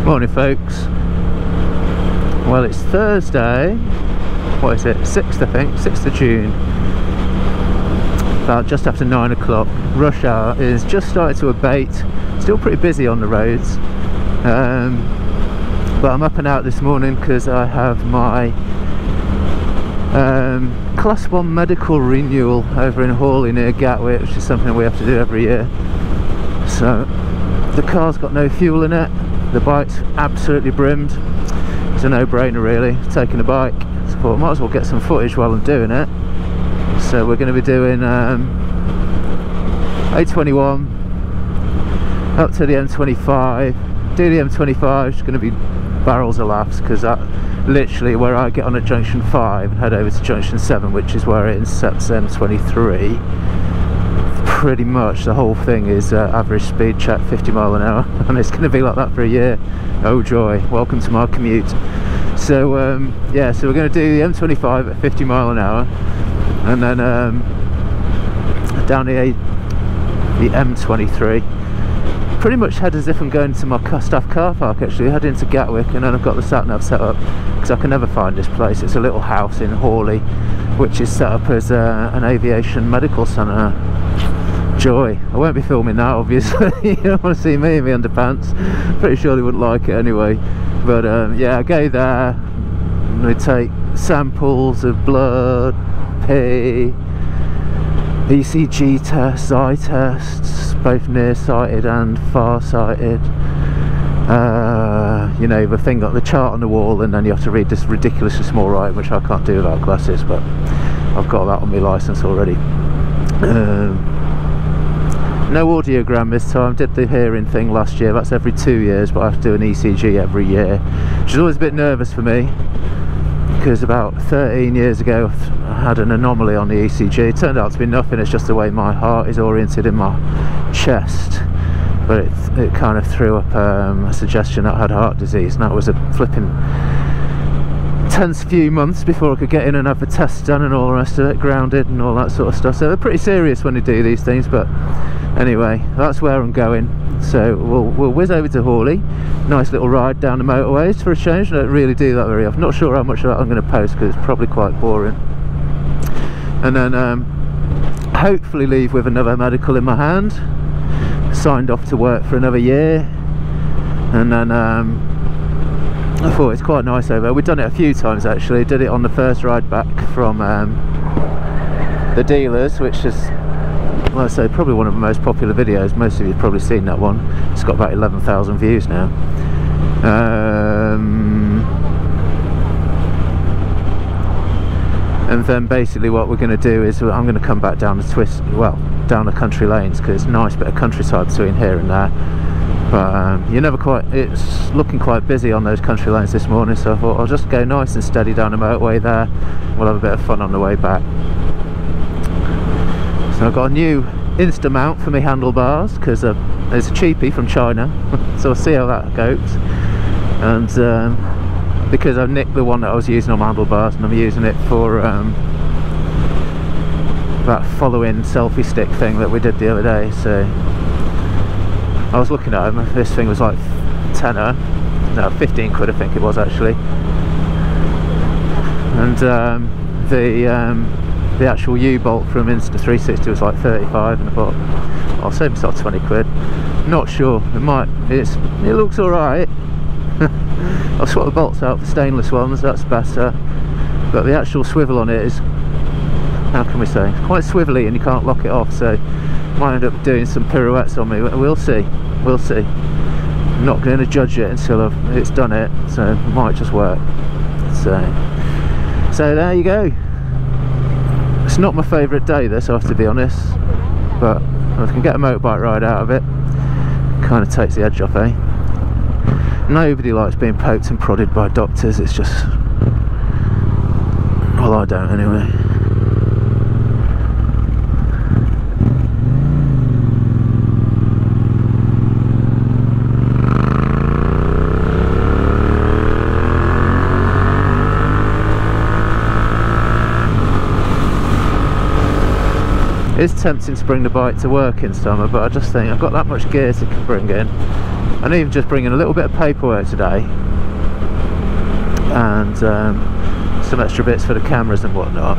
Morning folks. Well, it's Thursday, what is it, 6th I think, 6th of June, about just after 9 o'clock. Rush hour is just started to abate, still pretty busy on the roads, but I'm up and out this morning because I have my Class 1 medical renewal over in Horley near Gatwick, which is something we have to do every year. So the car's got no fuel in it, the bike's absolutely brimmed. It's a no-brainer really, taking a bike. So I thought I might as well get some footage while I'm doing it. So we're going to be doing A21 up to the M25. Do the M25, it's going to be barrels of laughs because that literally where I get on at junction 5 and head over to junction 7, which is where it intersects M23. Pretty much the whole thing is average speed check 50 mile an hour, and it's going to be like that for a year. Oh joy, welcome to my commute. So yeah, so we're going to do the M25 at 50 mile an hour, and then down the M23. Pretty much head as if I'm going to my staff car park, actually, head into Gatwick, and then I've got the sat-nav set up because I can never find this place. It's a little house in Horley which is set up as an aviation medical centre. Joy. I won't be filming that obviously. You don't want to see me in my underpants. Pretty sure they wouldn't like it anyway. But yeah, I go there and we take samples of blood, pee, ECG tests, eye tests, both nearsighted and far-sighted. You know, the thing got the chart on the wall, and then you have to read this ridiculously small writing, which I can't do without glasses, but I've got that on my licence already. No audiogram this time. Did the hearing thing last year, that's every 2 years, but I have to do an ECG every year, which is always a bit nervous for me because about 13 years ago I had an anomaly on the ECG. It turned out to be nothing, it's just the way my heart is oriented in my chest, but it kind of threw up a suggestion that I had heart disease, and that was a flipping tense few months before I could get in and have the tests done and all the rest of it, grounded and all that sort of stuff. So they're pretty serious when they do these things, but anyway, that's where I'm going. So we'll whiz over to Horley. Nice little ride down the motorways for a change. I don't really do that very often. Not sure how much of that I'm going to post because it's probably quite boring. And then hopefully leave with another medical in my hand, signed off to work for another year. And then I thought it's quite nice over there. We've done it a few times actually. Did it on the first ride back from the dealers, which is, well, I say, probably one of the most popular videos. Most of you have probably seen that one. It's got about 11,000 views now. And then basically what we're going to do is I'm going to come back down the down the country lanes, because it's a nice bit of countryside between here and there. But you're never quite, it's looking quite busy on those country lanes this morning, so I thought I'll just go nice and steady down the motorway there. We'll have a bit of fun on the way back. So I've got a new Insta mount for my handlebars because it's a cheapie from China. So we'll see how that goes. And because I've nicked the one that I was using on my handlebars, and I'm using it for that following selfie stick thing that we did the other day. So I was looking at them, this thing was like tenner, no, 15 quid I think it was actually. And the actual U-bolt from Insta360 was like 35, and I thought I'll save myself 20 quid. Not sure, it looks alright. I'll swap the bolts out for stainless ones, that's better, but the actual swivel on it is, how can we say, it's quite swivelly and you can't lock it off, so might end up doing some pirouettes on me. We'll see, we'll see. I'm not going to judge it until it's done it, so it might just work. So there you go. It's not my favourite day this, I have to be honest, but if I can get a motorbike ride out of it, kind of takes the edge off, eh? Nobody likes being poked and prodded by doctors, it's just, well, I don't anyway. It's tempting to bring the bike to work in summer, but I just think I've got that much gear to bring in, and even just bringing a little bit of paperwork today and some extra bits for the cameras and whatnot.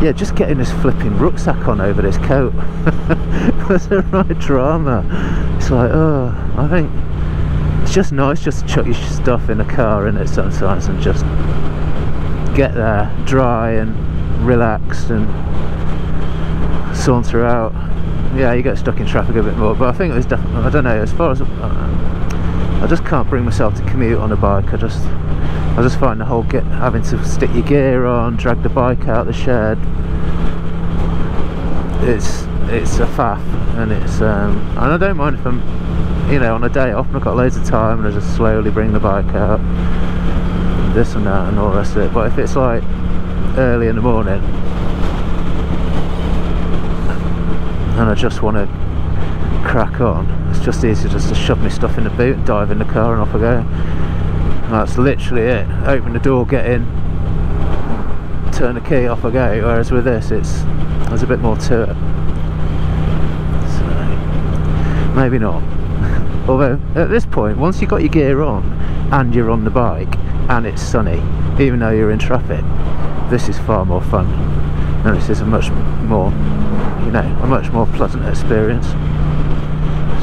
Yeah, just getting this flipping rucksack on over this coat was a right drama. It's like, oh, I think it's just nice just to chuck your stuff in the car in it sometimes and just get there dry and relaxed and saunter out. Yeah, you get stuck in traffic a bit more, but I think there's definitely, I don't know, as far as I just can't bring myself to commute on a bike. I just find the whole having to stick your gear on, drag the bike out the shed, it's a faff, and and I don't mind if I'm, you know, on a day off and I've got loads of time and I just slowly bring the bike out, this and that and all the rest of it. But if it's like early in the morning and I just want to crack on, it's just easier just to shove my stuff in the boot and dive in the car and off I go. That's literally it. Open the door, get in, turn the key, off I go. Whereas with this, there's a bit more to it. So maybe not. Although at this point, once you've got your gear on and you're on the bike and it's sunny, even though you're in traffic, this is far more fun, and this is a much more, you know, a much more pleasant experience.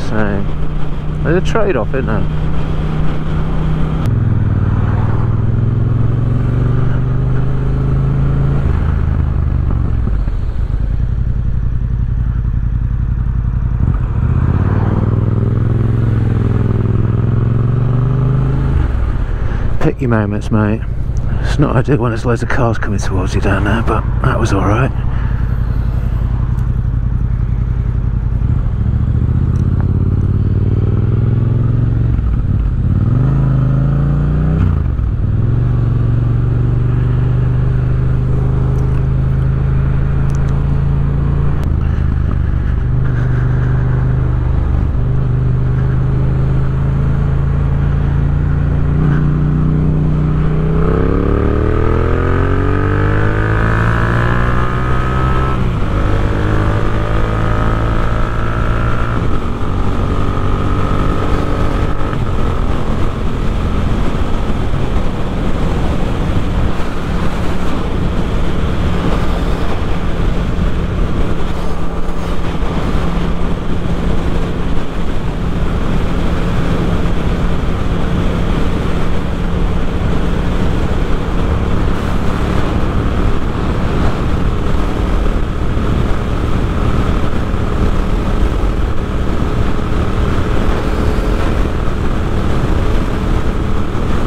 So there's a trade-off, isn't there? Pick your moments, mate. It's not ideal when there's loads of cars coming towards you down there, but that was alright.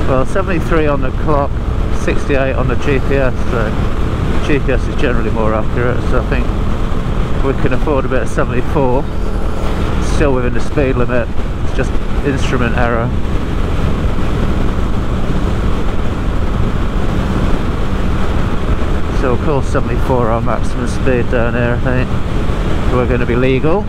Well, 73 on the clock, 68 on the GPS, so GPS is generally more accurate, so I think we can afford a bit of 74, still within the speed limit, it's just instrument error. So we'll call 74 our maximum speed down here, I think. We're going to be legal.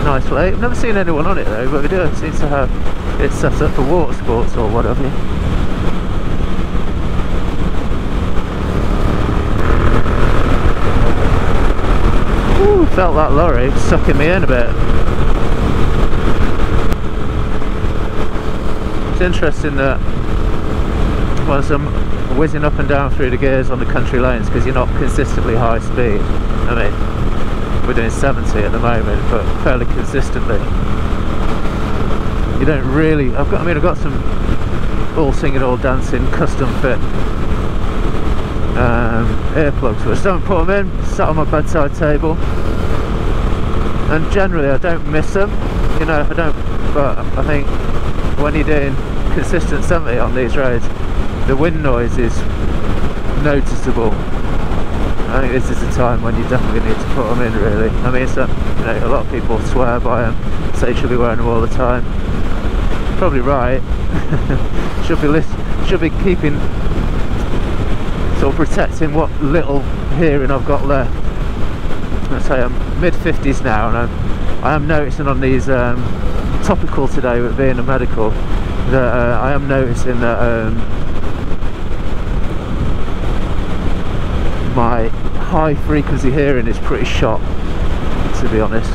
Nice lake. I've never seen anyone on it though, but we do seem to have it set up for water sports or whatever. Ooh, felt that lorry sucking me in a bit. It's interesting that once I'm whizzing up and down through the gears on the country lanes, because you're not consistently high speed. I mean, we're doing 70 at the moment, but fairly consistently. You don't really. I've got some all singing, all dancing, custom fit earplugs, but I don't put them in. Sat on my bedside table, and generally I don't miss them. You know, I don't. But I think when you're doing consistent 70 on these roads, the wind noise is noticeable. I think this is the time when you definitely need to put them in, really. I mean, you know, a lot of people swear by them, say you should be wearing them all the time. Probably right. should be keeping sort of protecting what little hearing I've got left. I say I'm mid-50s now, and I am noticing on these topical today with being a medical that I am noticing that my high frequency hearing is pretty shot, to be honest.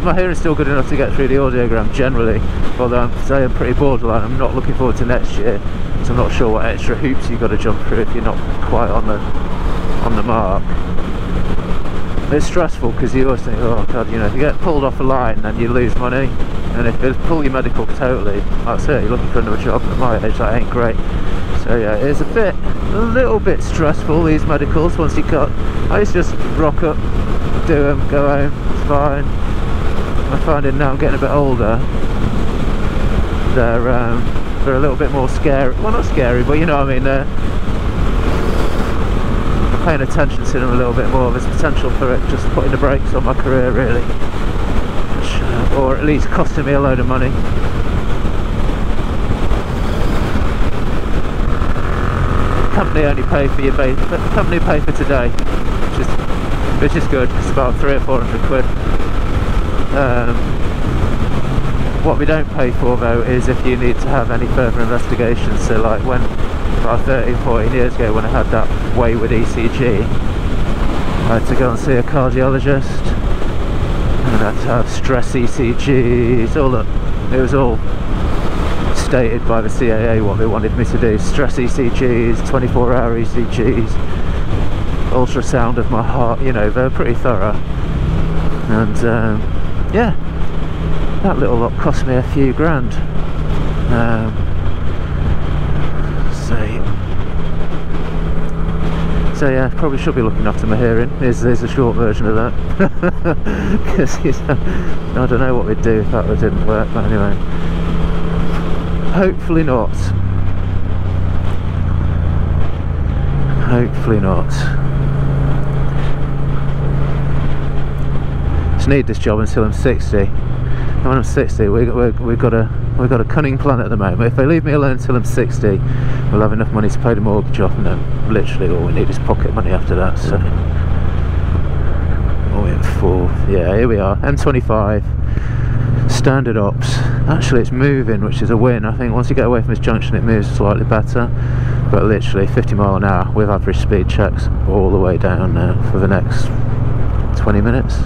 My hearing's still good enough to get through the audiogram generally, although I'm pretty borderline. I'm not looking forward to next year, so I'm not sure what extra hoops you've got to jump through if you're not quite on the mark. It's stressful because you always think, oh god, you know, if you get pulled off a line then you lose money, and if they pull your medical totally, that's it, you're looking for another job. At my age that ain't great. So yeah, it's a little bit stressful, these medicals. Once you got, I used to just rock up, do them, go home, it's fine. I'm finding now I'm getting a bit older, they're a little bit more scary. Well, not scary, but you know what I mean. I'm paying attention to them a little bit more. There's potential for it just putting the brakes on my career, really, or at least costing me a load of money. Company only pay for your base. Company pay for today, which is good. It's about 300 or 400 quid. What we don't pay for though is if you need to have any further investigations. So like when about 13, 14 years ago when I had that wayward ECG, I had to go and see a cardiologist, and I had to have stress ECGs. It was all stated by the CAA what they wanted me to do. Stress ECGs, 24-hour ECGs, ultrasound of my heart, you know, they're pretty thorough. And yeah, that little lot cost me a few grand. So yeah, probably should be looking after my hearing. There's a short version of that. Because I don't know what we'd do if that didn't work, but anyway. Hopefully not. Hopefully not. Just need this job until I'm 60. And when I'm 60, we've got a cunning plan at the moment. If they leave me alone until I'm 60, we'll have enough money to pay the mortgage off, and then literally all we need is pocket money after that. So, we're in full. Yeah, here we are. M25. Standard ops. Actually it's moving, which is a win. I think once you get away from this junction it moves slightly better, but literally 50 mile an hour with average speed checks all the way down now for the next 20 minutes.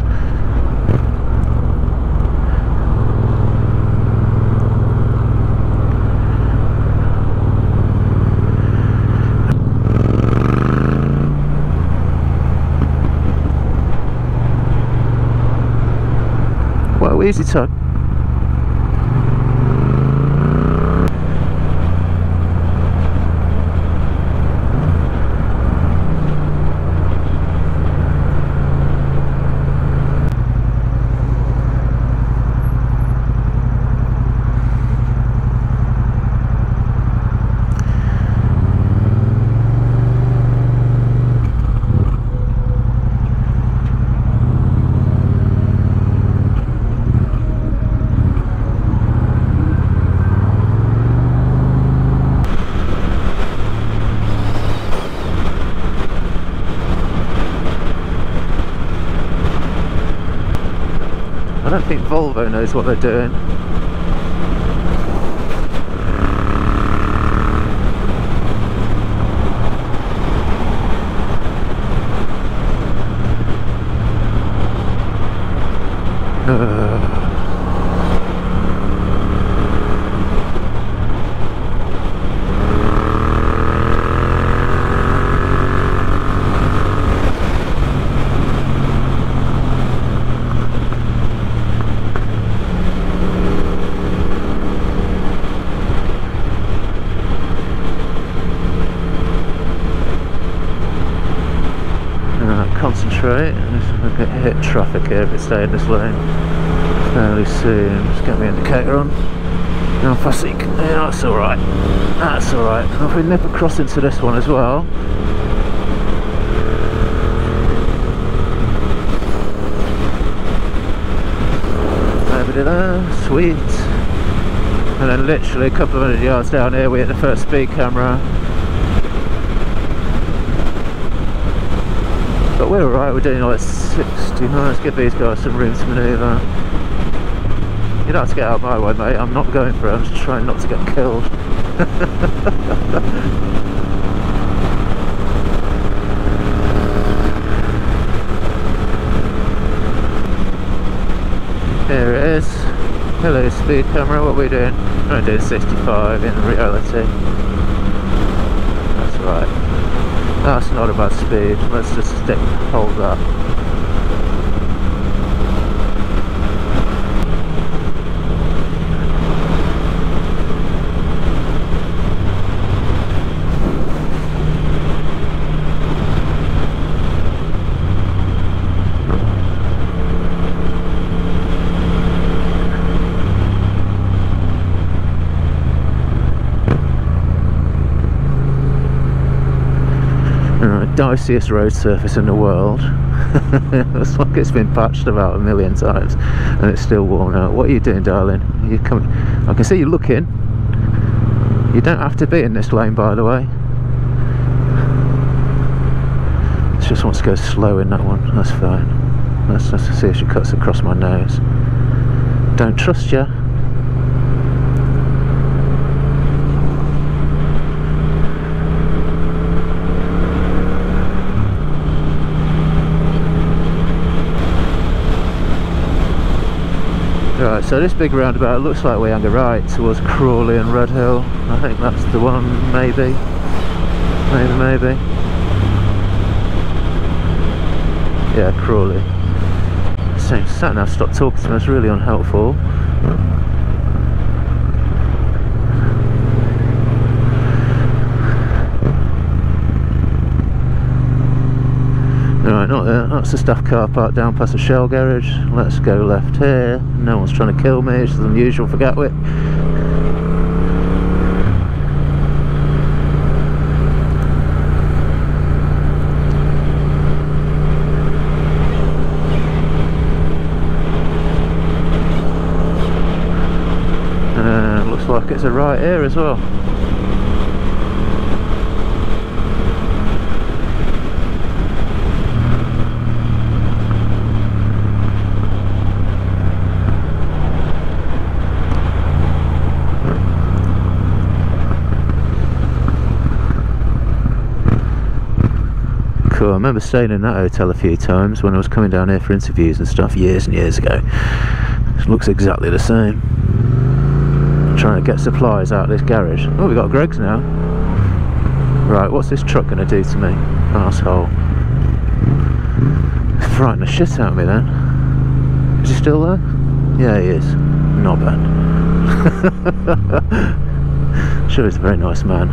Well, easy to I don't think Volvo knows what they're doing. Concentrate, I'm going to hit traffic here if it stays in this lane fairly soon. Just get my indicator on. No fussy. Yeah, that's alright. That's alright. And if we nip across into this one as well. Over there, sweet. And then literally a couple of 100 yards down here we hit the first speed camera. But we're alright, we're doing like 60 miles. Give these guys some room to manoeuvre. You don't have to get out of my way, mate. I'm not going for it, I'm just trying not to get killed. Here it is. Hello speed camera, what are we doing? We're doing 65 in reality. That's right. That's not a bad speed. Let's just hold that. Diciest road surface in the world. It's like it's been patched about 1,000,000 times and it's still worn out. What are you doing, darling? You coming? I can see you looking. You don't have to be in this lane, by the way. She just wants to go slow in that one. That's fine. Let's see if she cuts across my nose. Don't trust you. Right, so this big roundabout looks like we hang a right towards Crawley and Redhill. I think that's the one, maybe. Maybe. Yeah, Crawley. Saying sat nav stopped talking to me, it's really unhelpful. Right, not there. That's the staff car park down past the Shell garage. Let's go left here. No one's trying to kill me, which is unusual for Gatwick. Looks like it's a right here as well. Cool. I remember staying in that hotel a few times when I was coming down here for interviews and stuff years and years ago. It looks exactly the same. I'm trying to get supplies out of this garage. Oh, we got Greg's now. Right, what's this truck going to do to me? Arsehole. Frightened the shit out of me then. Is he still there? Yeah, he is. Not bad. Sure, he's a very nice man.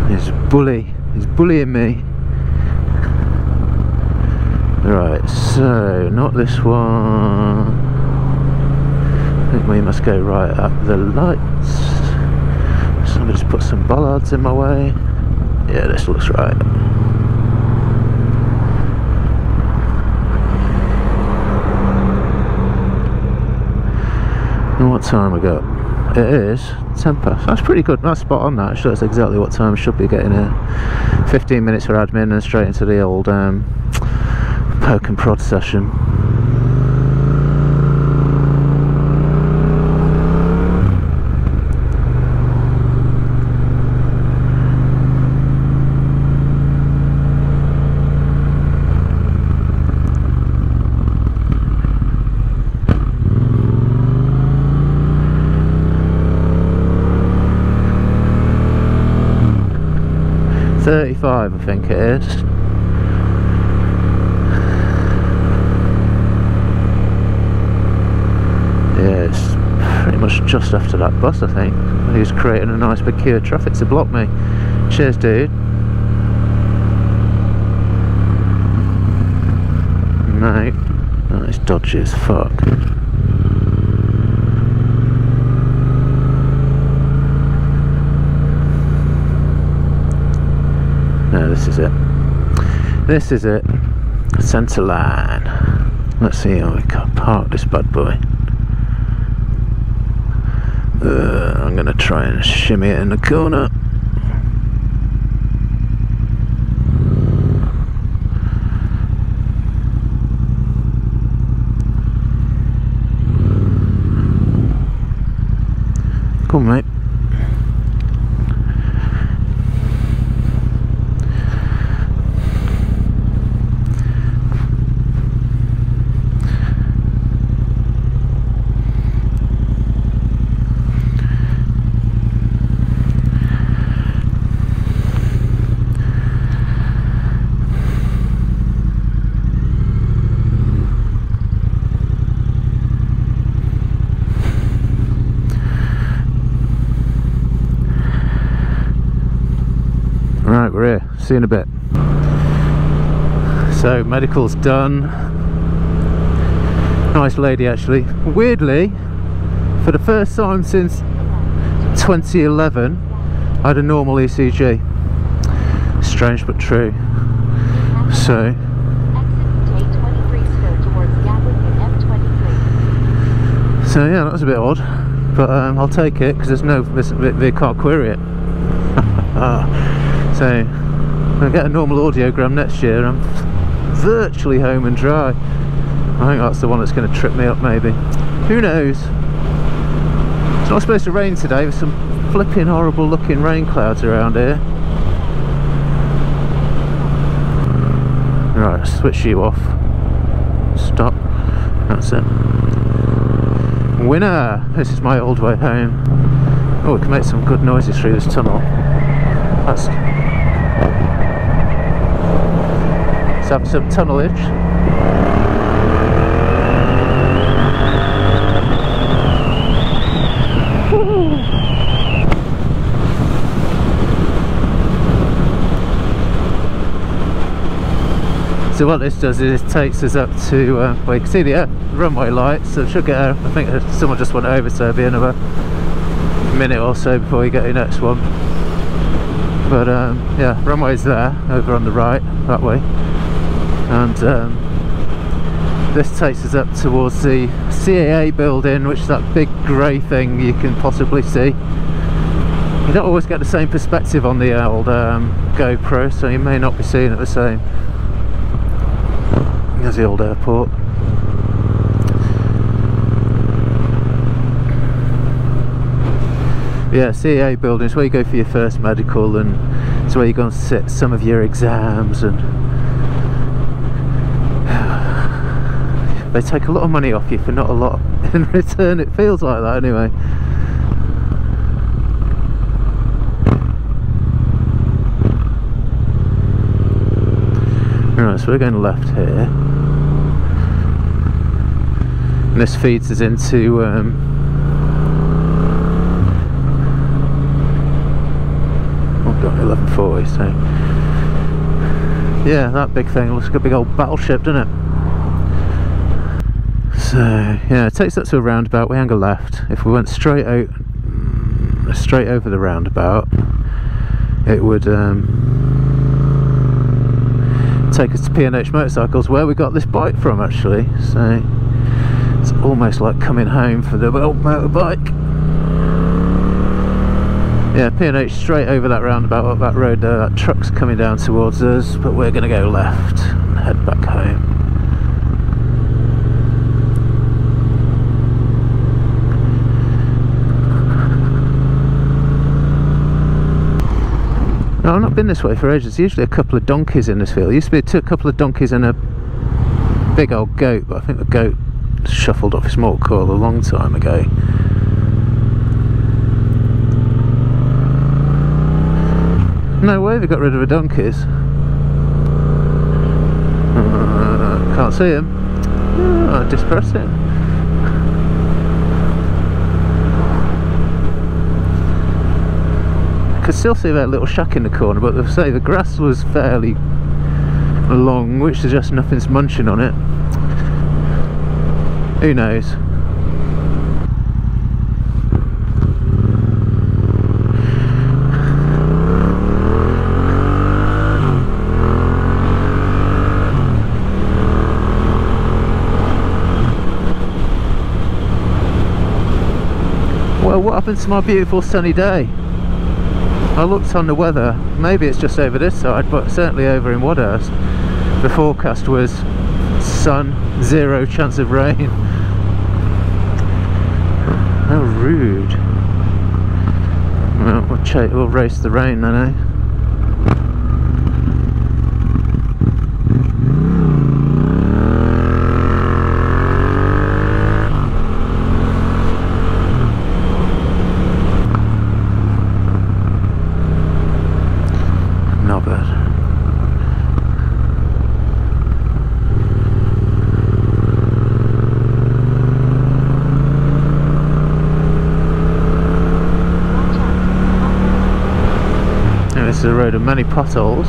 He's a bully. He's bullying me. Right, so not this one. I think we must go right at the lights. Somebody's put some bollards in my way. Yeah, this looks right. And what time we got? It is 10 past. That's pretty good. That's spot on. That shows exactly what time I should be getting here. 15 minutes for admin and straight into the old poke and prod session. $35, I think it is. Yeah, it's pretty much just after that bus, I think. He's creating a nice big queue of traffic to block me. Cheers, dude. Mate, that is dodgy as fuck. No, this is it. This is it. Centre line. Let's see how we can park this bad boy. I'm gonna try and shimmy it in the corner. Cool, mate. Right, we're here. See you in a bit. So, medical's done. Nice lady, actually. Weirdly, for the first time since 2011, I had a normal ECG. Strange but true. So, yeah, that was a bit odd, but I'll take it because there's no, they can't query it. So, I'm going to get a normal audiogram next year and I'm virtually home and dry. I think that's the one that's going to trip me up, maybe. Who knows? It's not supposed to rain today, with some flipping horrible looking rain clouds around here. Right, switch you off. Stop. That's it. Winner! This is my old way home. Oh, we can make some good noises through this tunnel. Let's have some tunnelage. Woo. So what this does is it takes us up to, well, you can see the runway lights, so it should get, I think someone just went over, so it'll be another minute or so before you get your next one. But yeah, runway's there, over on the right, that way. And this takes us up towards the CAA building, which is that big grey thing you can possibly see. You don't always get the same perspective on the old GoPro, so you may not be seeing it the same. There's the old airport. Yeah, CAA building is where you go for your first medical, and it's where you're going to sit some of your exams, and they take a lot of money off you for not a lot in return. It feels like that anyway. Right, so we're going left here. And this feeds us into I've got 1140, so yeah, that big thing looks like a big old battleship, doesn't it? So yeah, it takes us to a roundabout. We angle left. If we went straight out, straight over the roundabout, it would take us to P&H Motorcycles, where we got this bike from, actually. So it's almost like coming home for the old motorbike. Yeah, P&H straight over that roundabout, up that road there. That truck's coming down towards us, but we're going to go left and head back home. No, I've not been this way for ages. There's usually a couple of donkeys in this field. There used to be a couple of donkeys and a big old goat, but I think the goat shuffled off his mortal coil a long time ago. No way they got rid of the donkeys. Can't see him. Oh, depressing. Could still see that little shack in the corner, but they say the grass was fairly long, which suggests nothing's munching on it. Who knows? Well, what happened to my beautiful sunny day? I looked on the weather, maybe it's just over this side, but certainly over in Wadhurst the forecast was sun, 0 chance of rain. How rude. Well, we'll race the rain then, eh? Not bad. This is a road of many potholes.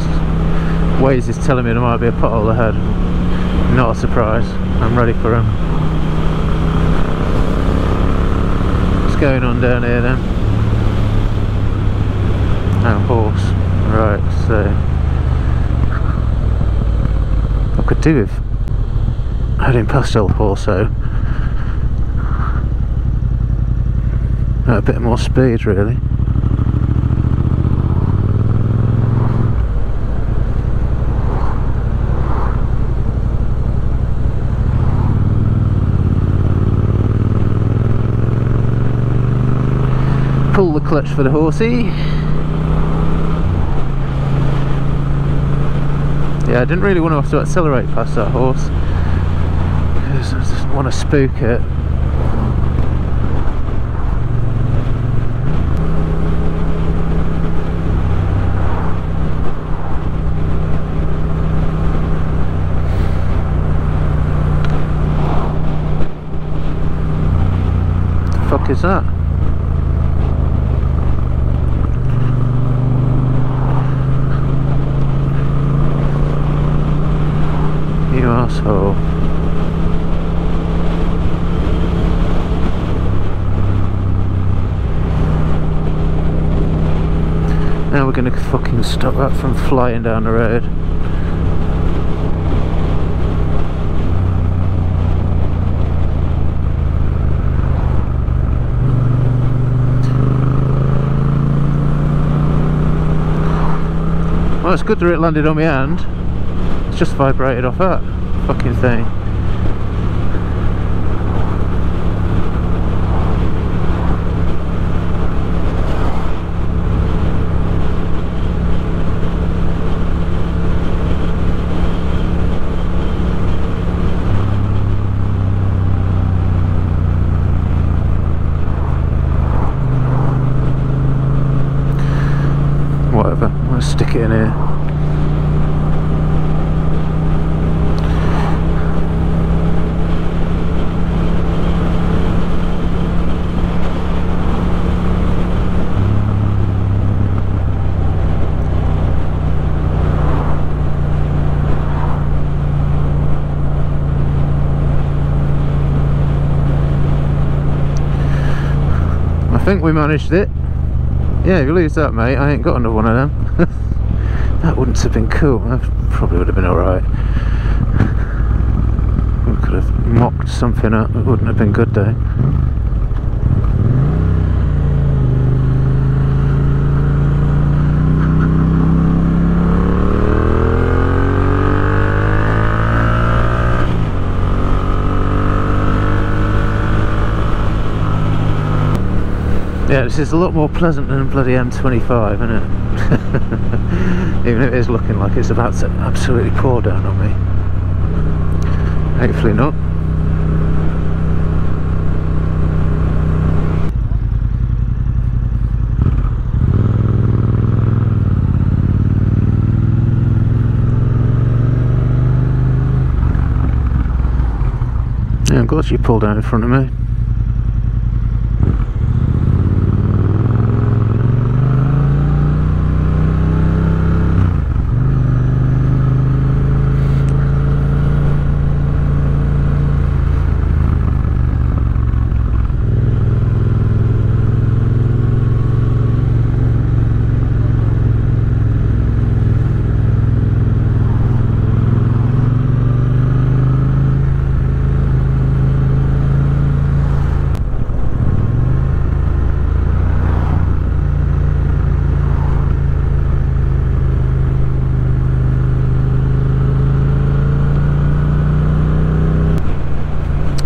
Waze is telling me there might be a pothole ahead. Not a surprise. I'm ready for him. What's going on down here then? Oh, horse. Right, so I could do with heading past Old Horso at a bit more speed, really. Pull the clutch for the horsey. Yeah, I didn't really want to have to accelerate past that horse because I just want to spook it. What the fuck is that? You asshole. Now we're gonna fucking stop that from flying down the road. Well, it's good that it landed on my hand. It's just vibrated off that fucking thing. Whatever, I'll stick it in here. I think we managed it. Yeah, if you lose that, mate, I ain't got another one of them. That wouldn't have been cool. That probably would have been alright. We could have mocked something up. It wouldn't have been good, though. Yeah, this is a lot more pleasant than bloody M25, isn't it? Even if it is looking like it's about to absolutely pour down on me. Hopefully not. Yeah, I'm glad you pulled out in front of me.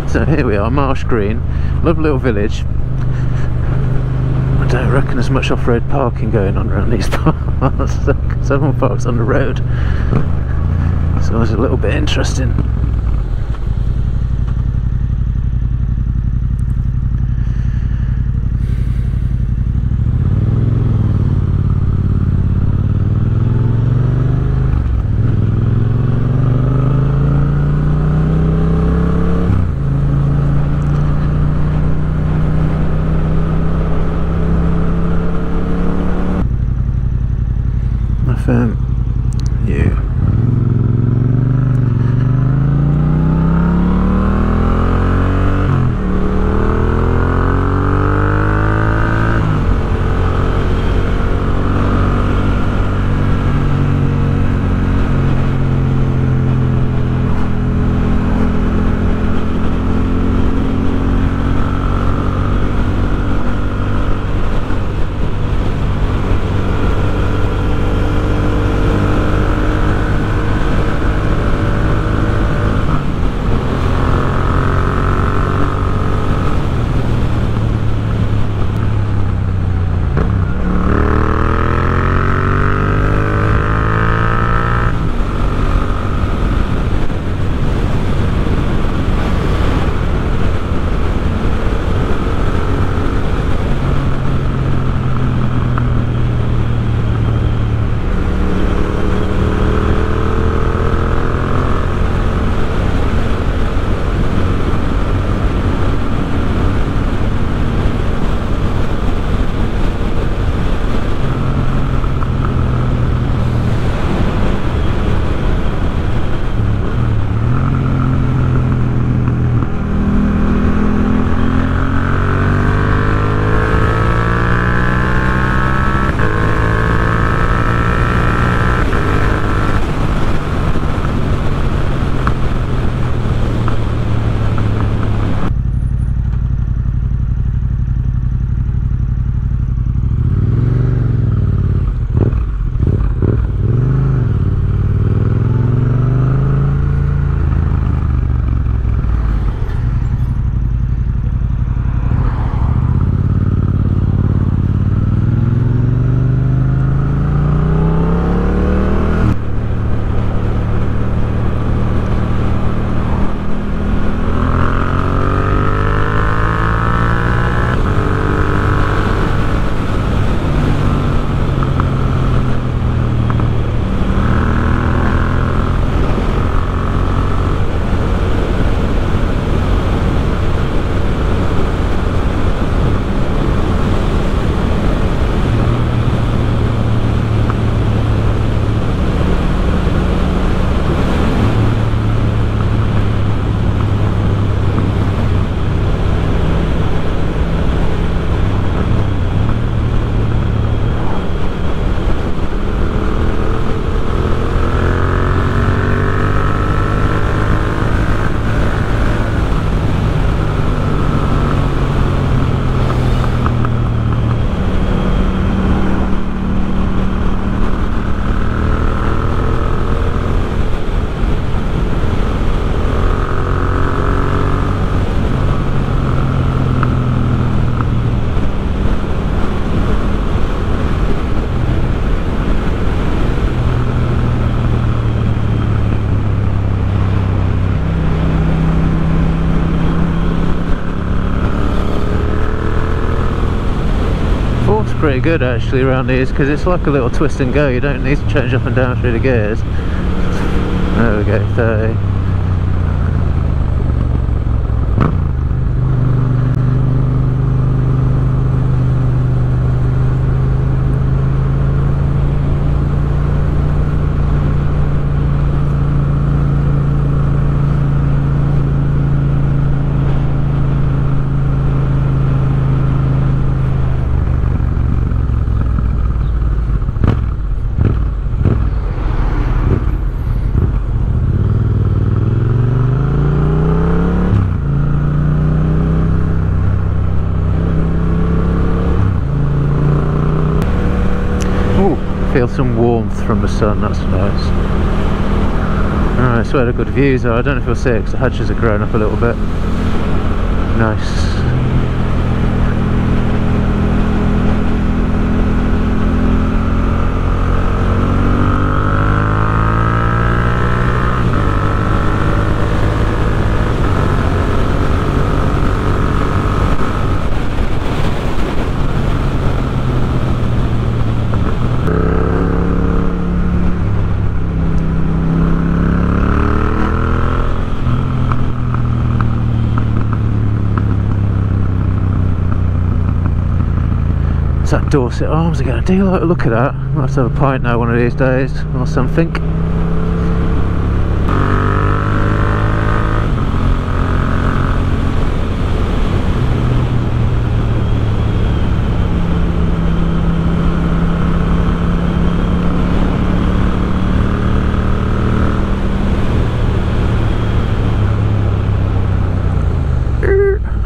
So here we are, Marsh Green, lovely little village. I don't reckon there's much off-road parking going on around these parts. Someone parks on the road. It's always a little bit interesting. Yeah. Pretty good actually around these, because it's like a little twist and go. You don't need to change up and down through the gears. There we go, 30. Feel some warmth from the sun, that's nice. Alright, so where the good views are. I don't know if you'll see it because the hedges are growing up a little bit. Nice. that Dorset Arms again. Do you like to look at that? I'll have to have a pint now one of these days or something.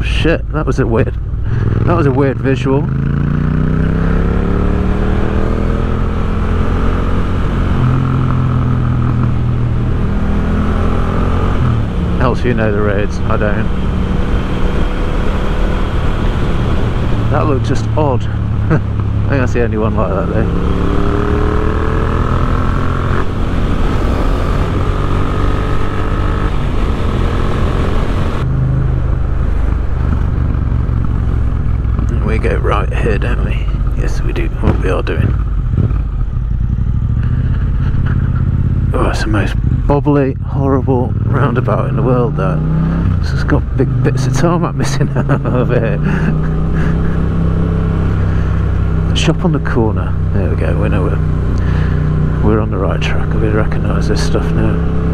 Shit, that was a weird visual. Else you know the roads, I don't. That looked just odd. I think that's the only one like that though. We go right here, don't we? Yes, we do. What we are doing. Oh, it's the most bobbly, horrible roundabout in the world, that. It's just got big bits of tarmac missing out of it. Shop on the corner. There we go. We know we're on the right track. We recognise this stuff now.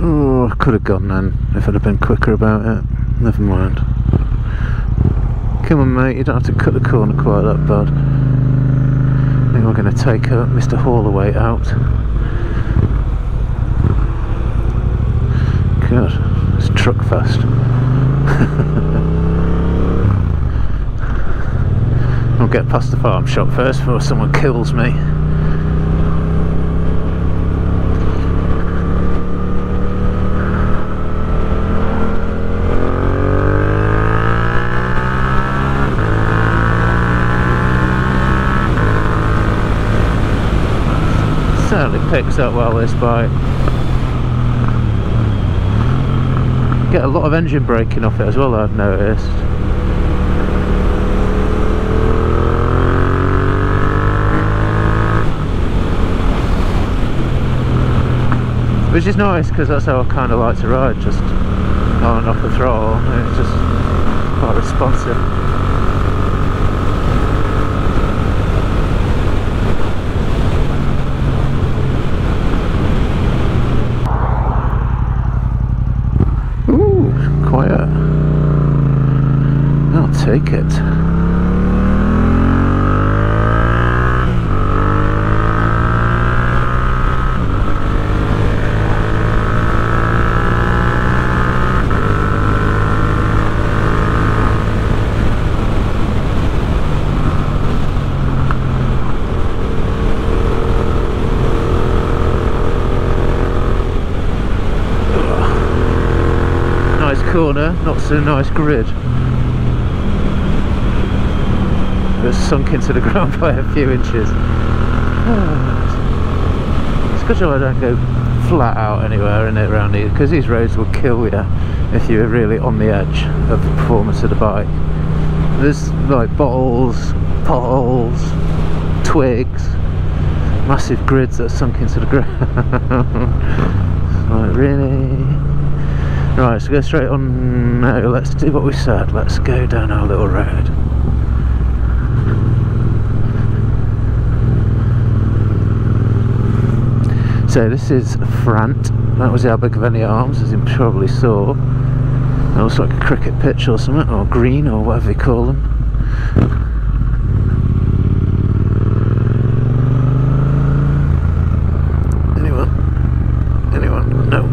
Oh, I could have gone then if I'd have been quicker about it. Never mind. Come on mate, you don't have to cut the corner quite that bad. I think we're going to take Mr. Horley out. God, it's truck fast. I'll get past the farm shop first before someone kills me. Certainly picks up well, this bike. Get a lot of engine braking off it as well, I've noticed. Which is nice because that's how I kind of like to ride, just on and off the throttle. It's just quite responsive. Quiet. I'll take it. Corner, not so nice grid. It's sunk into the ground by a few inches. It's a good job I don't go flat out anywhere in it around here, because these roads will kill you if you're really on the edge of the performance of the bike. There's like bottles, potholes, twigs, massive grids that are sunk into the ground. Like, really? Right, so go straight on. No, let's do what we said. Let's go down our little road. So this is Frant. That was the Akrapovic Arms, as you probably saw. It looks like a cricket pitch or something, or green, or whatever you call them. Anyone? No.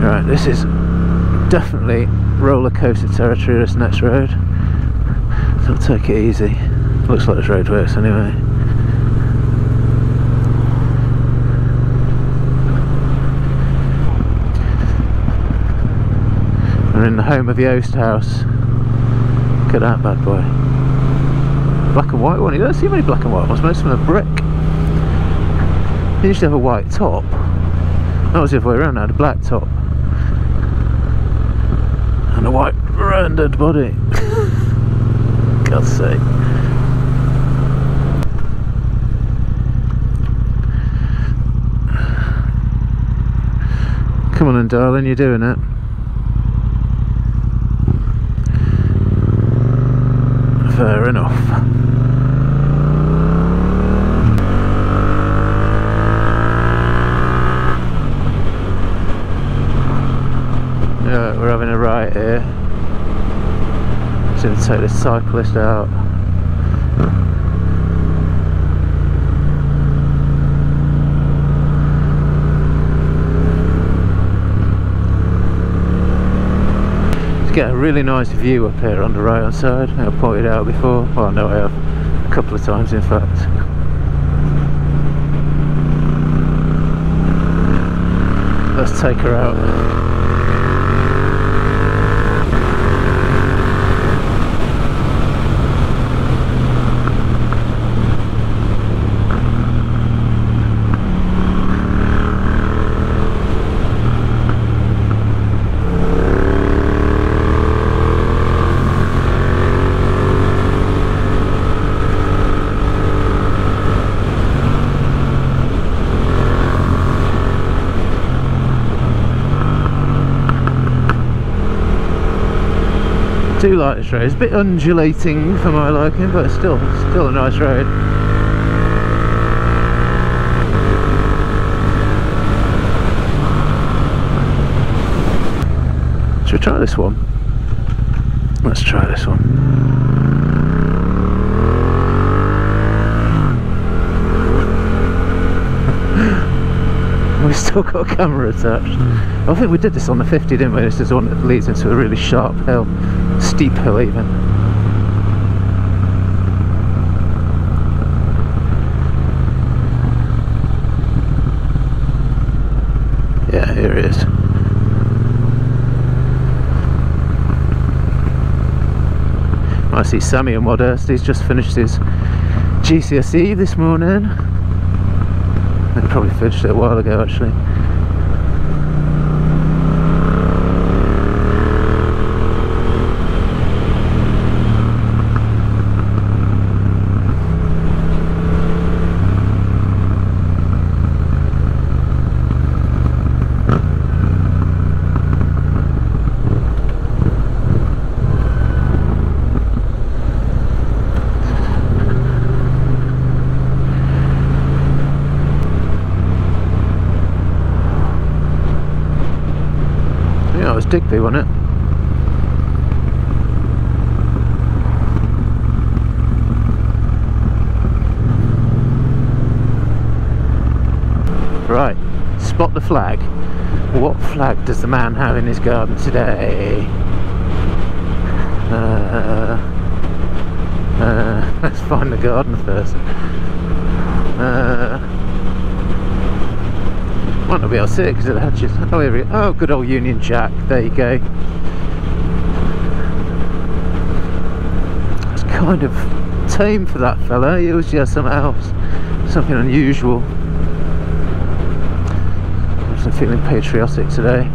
Right, this is definitely roller coaster territory, this next road, so I'll take it easy. Looks like this road works anyway. We're in the home of the Oast House. Look at that bad boy. Black and white one. You don't see many black and white ones, most of them are brick. They usually have a white top. That was the other way around, I had a black top. And a white rendered body. God's sake. Come on then, darling, you're doing it. Fair enough. Yeah, we're having a right here. Just going to take this cyclist out. Get a really nice view up here on the right hand side. I pointed out before. Well, no, I have a couple of times in fact. Let's take her out. I do like this road. It's a bit undulating for my liking, but it's still a nice road. Should we try this one? Let's try this one. We've still got a camera attached. I think we did this on the 50, didn't we? This is the one that leads into a really sharp hill. Steep hill even. Yeah, here it is. I see Sammy and Modest. He's just finished his GCSE this morning. They probably finished it a while ago actually. Digby, wasn't it? Right, spot the flag. What flag does the man have in his garden today? Let's find the garden first. Might not be able to see it because of the hedges. Oh, here we go. Oh, good old Union Jack. There you go. It's kind of tame for that fella. He always has something else, something unusual. I'm feeling patriotic today.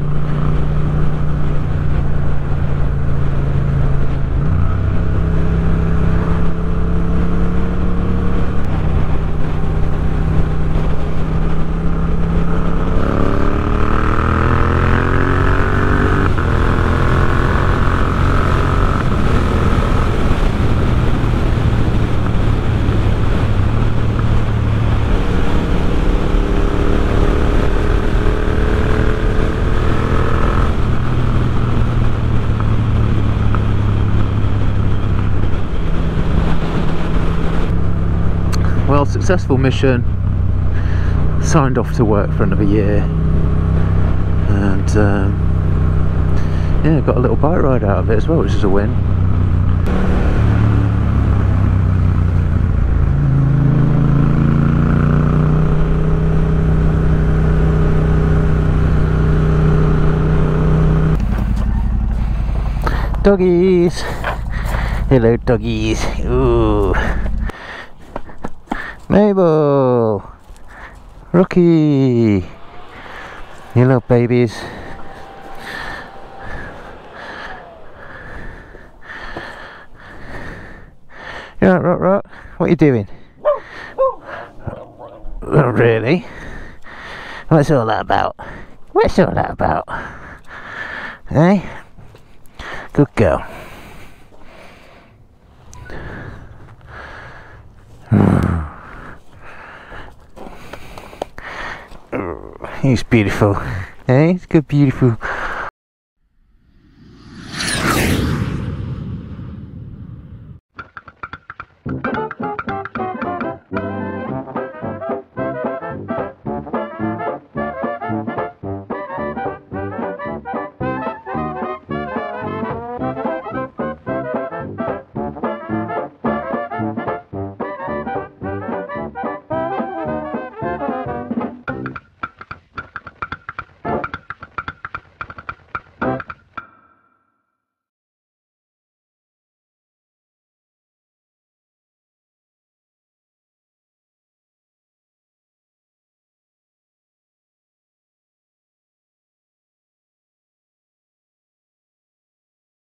Well, successful mission, signed off to work for another year, and yeah, got a little bike ride out of it as well, which is a win. Doggies! Hello, doggies. Ooh. Mabel! Rookie! Hello, babies. You alright, Rock? What are you doing? Oh, really? What's all that about? What's all that about? Eh? Good girl. He's beautiful. Eh? He's good, beautiful.